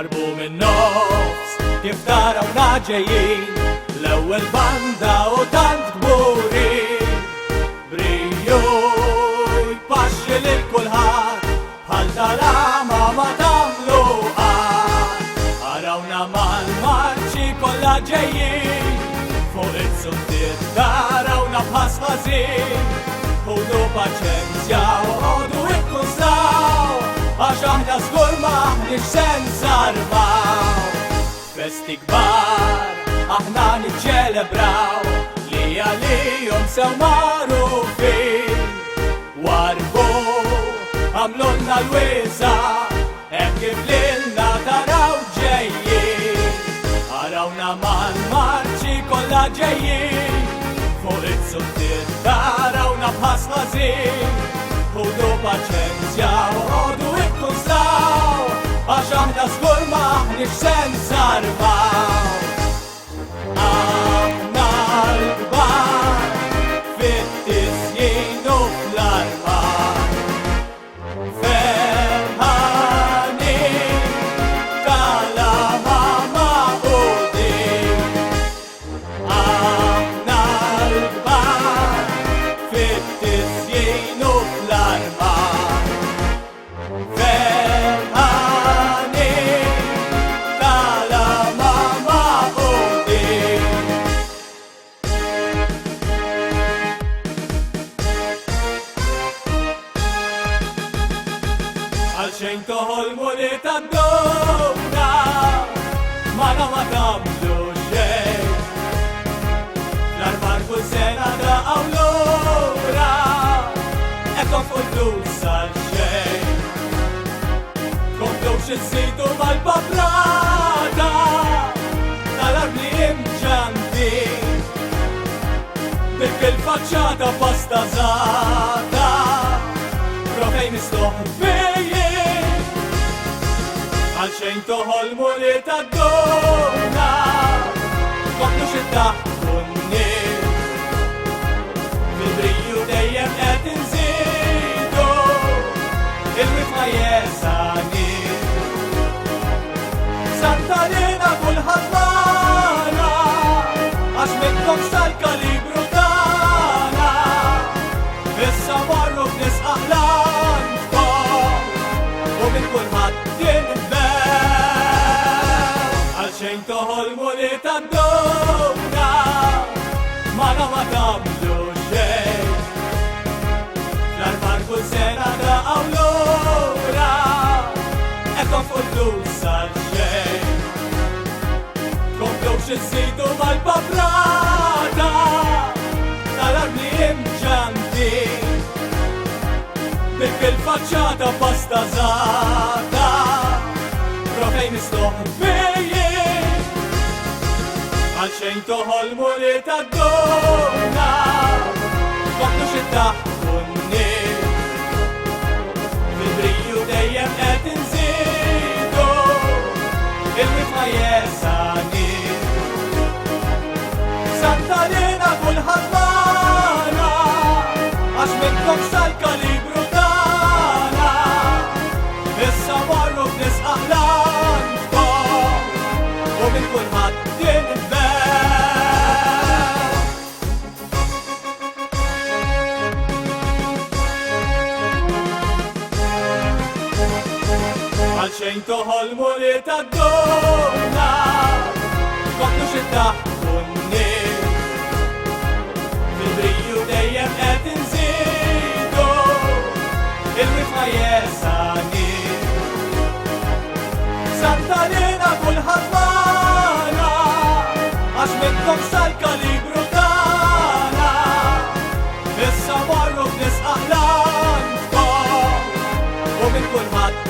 darbu minn nofs kif tarawna ġejjin l-ewwel banda u tant kburin Briju jpaxxi lil kulħadd bħal talama ma tagħmlu qatt Arawna mal-Marċi kollha ġejjin fuq it-suddiet tarawna bħas ħażin Ħudu paċenzja u ħodu ikkużaw għax aħna żgur m'aħniex se nsarmaw Festi kbar aħna niċċelebraw li għalihom sew magħrufin Warbu għamlulna l-wiesa hekk kif lilna taraw ġejjin Arawna mal-Marċi kollha ġejjin fuq it-suddiet tarawna bħas ħażin Ħudu paċenzja u ħodu ikkużaw għax aħna żgur m'aħniex se nsarmaw Aħna l-kbar fit-tisjien u fl-armar Ferħanin talama magħqudin Aħna l-kbar fit-tisjien u fl-armar Ferħanin talama magħqudin Għalxejn toħolmu li tad-dubna Mana ma tagħmlu xejn L-armar kull sena daqgħu lura Ekkom fuq flus għal xejn Komplux insitu mal-paprata Tal-arm li imġantin Dik il-faċċata pasta żgħata Profej mistoħbijin Għalxejn toħolmu li tad-dubna Komplux iddaħħu n-nies Fil-briju dejjem qed inżidu Il-wifqa jeżanin Santalina kulħadd magħna Għax minnkom sal-kalibru tagħna Issa marru b'nies aħlan f'kom U minn kulħadd tinbew Għalxejn toħolmu li tad-dubna Mana ma tagħmlu xejn L-armar kull sena daqgħu lura Ekkom fuq flus għal xejn Komplux insitu mal-paprata Tal-arm li imġantin Dik il-faċċata pasta żgħata Profej mistoħbijin Għalxejn toħolmu li tad-dubna Komplux iddaħħu n-nies Fil-briju dejjem qed inżidu Il-wifqa jeżanin Santalina kulħadd magħna Għax minnkom sal-kalibru tagħna Issa marru b'nies aħlan f'kom U minn kulħadd tinbew Għalxejn toħolmu li tad-dubna Komplux iddaħħu n-nies Fil-briju dejjem qed inżidu Il-wifqa jeżanin Santalina kulħadd magħna Għax minnkom sal-kalibru tagħna Issa marru b'nies aħlan f'kom U minn kulħadd